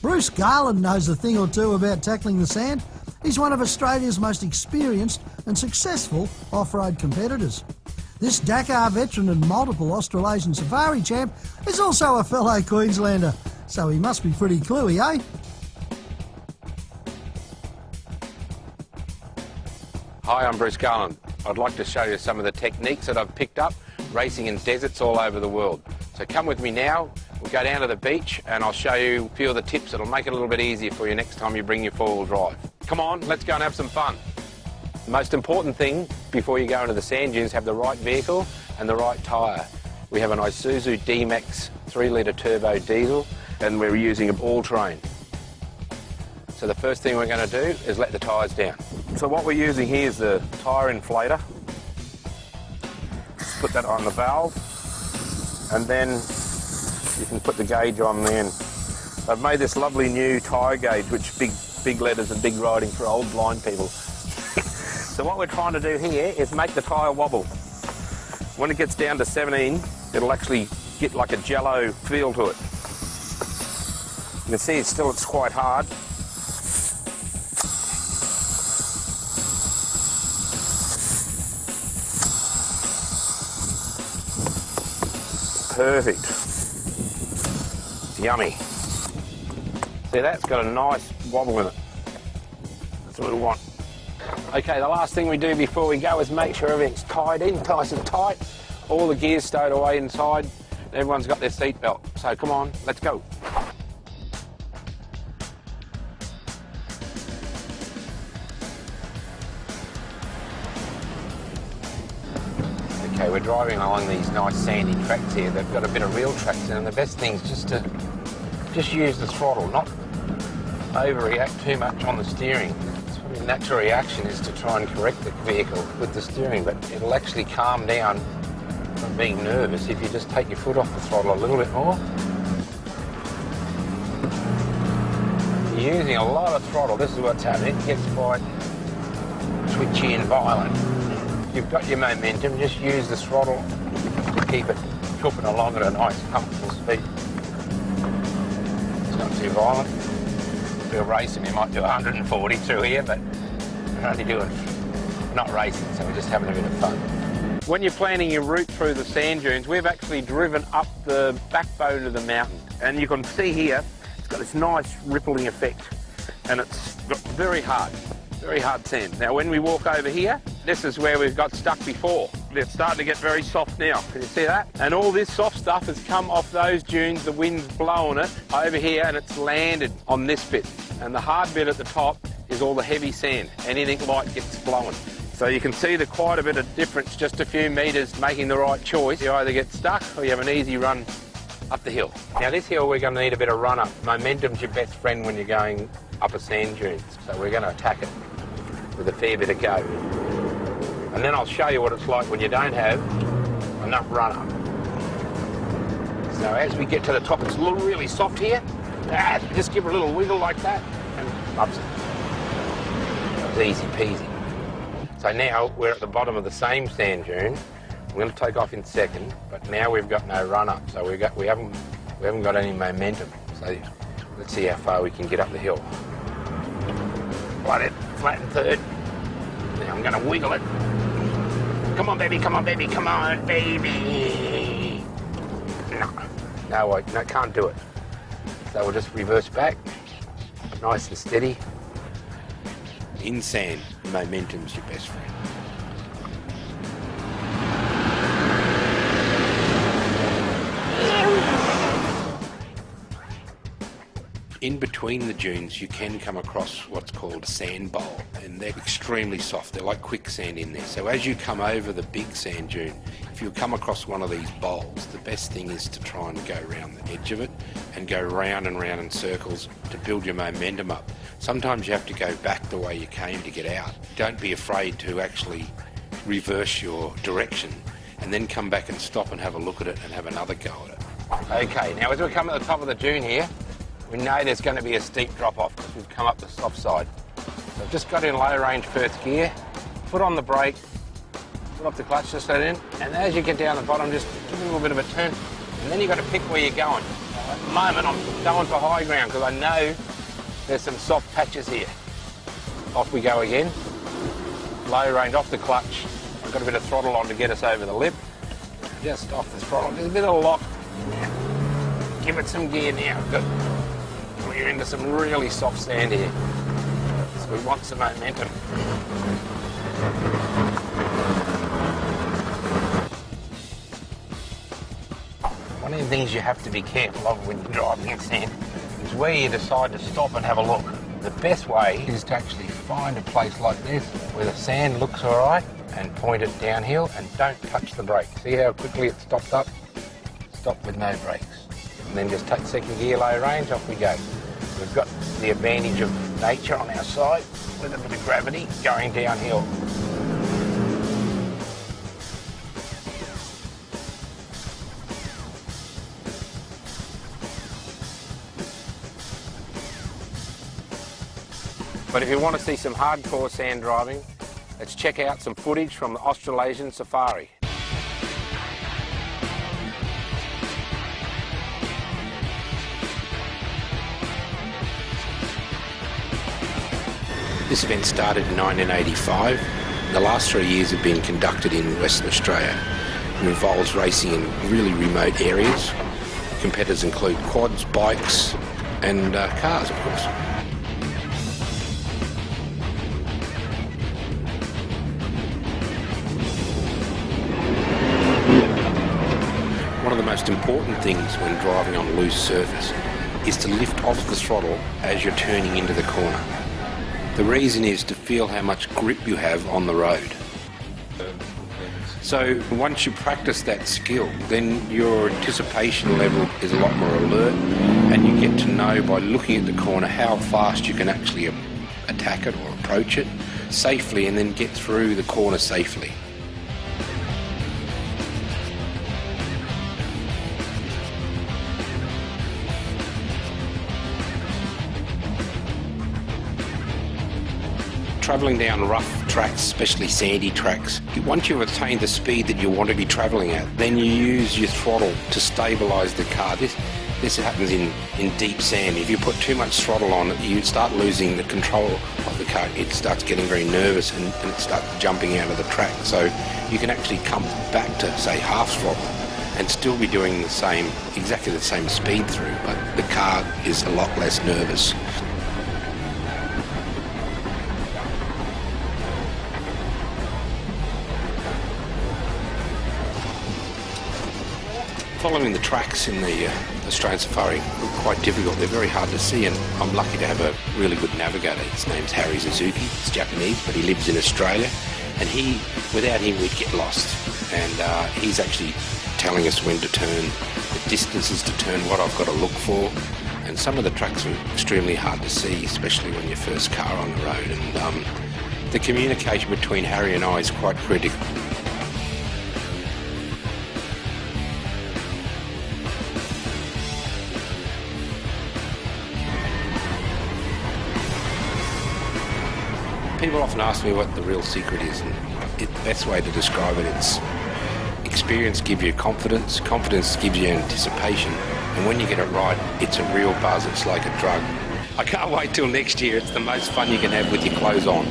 Bruce Garland knows a thing or two about tackling the sand. He's one of Australia's most experienced and successful off-road competitors. This Dakar veteran and multiple Australasian safari champ is also a fellow Queenslander, so he must be pretty cluey, eh? Hi, I'm Bruce Garland. I'd like to show you some of the techniques that I've picked up racing in deserts all over the world. So come with me now, we'll go down to the beach and I'll show you a few of the tips that'll make it a little bit easier for you next time you bring your four-wheel drive. Come on, let's go and have some fun. The most important thing before you go into the sand dunes, have the right vehicle and the right tyre. We have an Isuzu D-Max 3-litre turbo diesel and we're using an all-terrain. So the first thing we're going to do is let the tyres down. So what we're using here is the tyre inflator. Put that on the valve and then you can put the gauge on then. I've made this lovely new tyre gauge, which big letters and big writing for old blind people. So what we're trying to do here is make the tyre wobble. When it gets down to 17, it'll actually get like a jello feel to it. You can see it's quite hard. Perfect. It's yummy. See, that's got a nice wobble in it. That's what we want. Okay, the last thing we do before we go is make sure everything's tied in, nice and tight. All the gears stowed away inside. Everyone's got their seat belt. So come on, let's go. Okay, we're driving along these nice sandy tracks here. They've got a bit of real tracks in them. The best thing is just use the throttle, not overreact too much on the steering. Sort of natural reaction is to try and correct the vehicle with the steering, but it'll actually calm down from being nervous if you just take your foot off the throttle a little bit more. You're using a lot of throttle. This is what's happening. It gets quite twitchy and violent. You've got your momentum, just use the throttle to keep it chopping along at a nice, comfortable speed. It's not too violent. If we're racing, we might do 140 through here, but we're not racing, so we're just having a bit of fun. When you're planning your route through the sand dunes, we've actually driven up the backbone of the mountain, and you can see here, it's got this nice rippling effect, and it's got very hard sand. Now when we walk over here, this is where we've got stuck before. They're starting to get very soft now. Can you see that? And all this soft stuff has come off those dunes, the wind's blowing it over here and it's landed on this bit. And the hard bit at the top is all the heavy sand. Anything light gets blown. So you can see there's quite a bit of difference, just a few metres making the right choice. You either get stuck or you have an easy run up the hill. Now this hill we're going to need a bit of run up. Momentum's your best friend when you're going up a sand dune. So we're going to attack it with a fair bit of go. And then I'll show you what it's like when you don't have enough run up. So as we get to the top, it's really soft here. Just give it a little wiggle like that and loves it. It's easy peasy. So now we're at the bottom of the same sand dune. We're going to take off in second, but now we've got no run up, so we haven't got any momentum. So let's see how far we can get up the hill. Flatten third. Now I'm going to wiggle it. Come on, baby, come on, baby, come on, baby. No, can't do it. So we'll just reverse back, nice and steady. In sand, momentum's your best friend. In between the dunes, you can come across what's called a sand bowl, and they're extremely soft. They're like quicksand in there. So as you come over the big sand dune, if you come across one of these bowls, the best thing is to try and go around the edge of it and go round and round in circles to build your momentum up. Sometimes you have to go back the way you came to get out. Don't be afraid to actually reverse your direction and then come back and stop and have a look at it and have another go at it. Okay, now as we come at the top of the dune here, we know there's going to be a steep drop-off because we've come up the soft side. So I've just got in low range first gear, foot on the brake, foot off the clutch, just let it in, and as you get down the bottom, just give it a little bit of a turn, and then you've got to pick where you're going. the moment I'm going for high ground because I know there's some soft patches here. Off we go again. Low range, off the clutch. I've got a bit of throttle on to get us over the lip. Just off the throttle, just a bit of lock. Give it some gear now. Good. We're into some really soft sand here. So we want some momentum. One of the things you have to be careful of when you're driving in sand is where you decide to stop and have a look. The best way is to actually find a place like this where the sand looks all right and point it downhill and don't touch the brake. See how quickly it stopped up? Stop with no brakes. And then just take second gear, low range, off we go. We've got the advantage of nature on our side with a bit of gravity going downhill. But if you want to see some hardcore sand driving, let's check out some footage from the Australasian safari. This event started in 1985. The last 3 years have been conducted in Western Australia. It involves racing in really remote areas. Competitors include quads, bikes and cars, of course. One of the most important things when driving on loose surface is to lift off the throttle as you're turning into the corner. The reason is to feel how much grip you have on the road. So once you practice that skill, then your anticipation level is a lot more alert, and you get to know by looking at the corner how fast you can actually attack it or approach it safely and then get through the corner safely. Travelling down rough tracks, especially sandy tracks, once you've attained the speed that you want to be travelling at, then you use your throttle to stabilise the car. This happens in deep sand. If you put too much throttle on it, you start losing the control of the car. It starts getting very nervous and it starts jumping out of the track. So you can actually come back to, say, half throttle and still be doing the same, exactly the same speed through, but the car is a lot less nervous. Following the tracks in the Australian safari were quite difficult. They're very hard to see, and I'm lucky to have a really good navigator. His name's Suzuki. He's Japanese, but he lives in Australia, and without him we'd get lost. And he's actually telling us when to turn, the distances to turn, what I've got to look for. And some of the tracks are extremely hard to see, especially when you're first car on the road. And the communication between Harry and I is quite critical. People often ask me what the real secret is, and the best way to describe it, it's experience gives you confidence, confidence gives you anticipation, and when you get it right, it's a real buzz, it's like a drug. I can't wait till next year, it's the most fun you can have with your clothes on.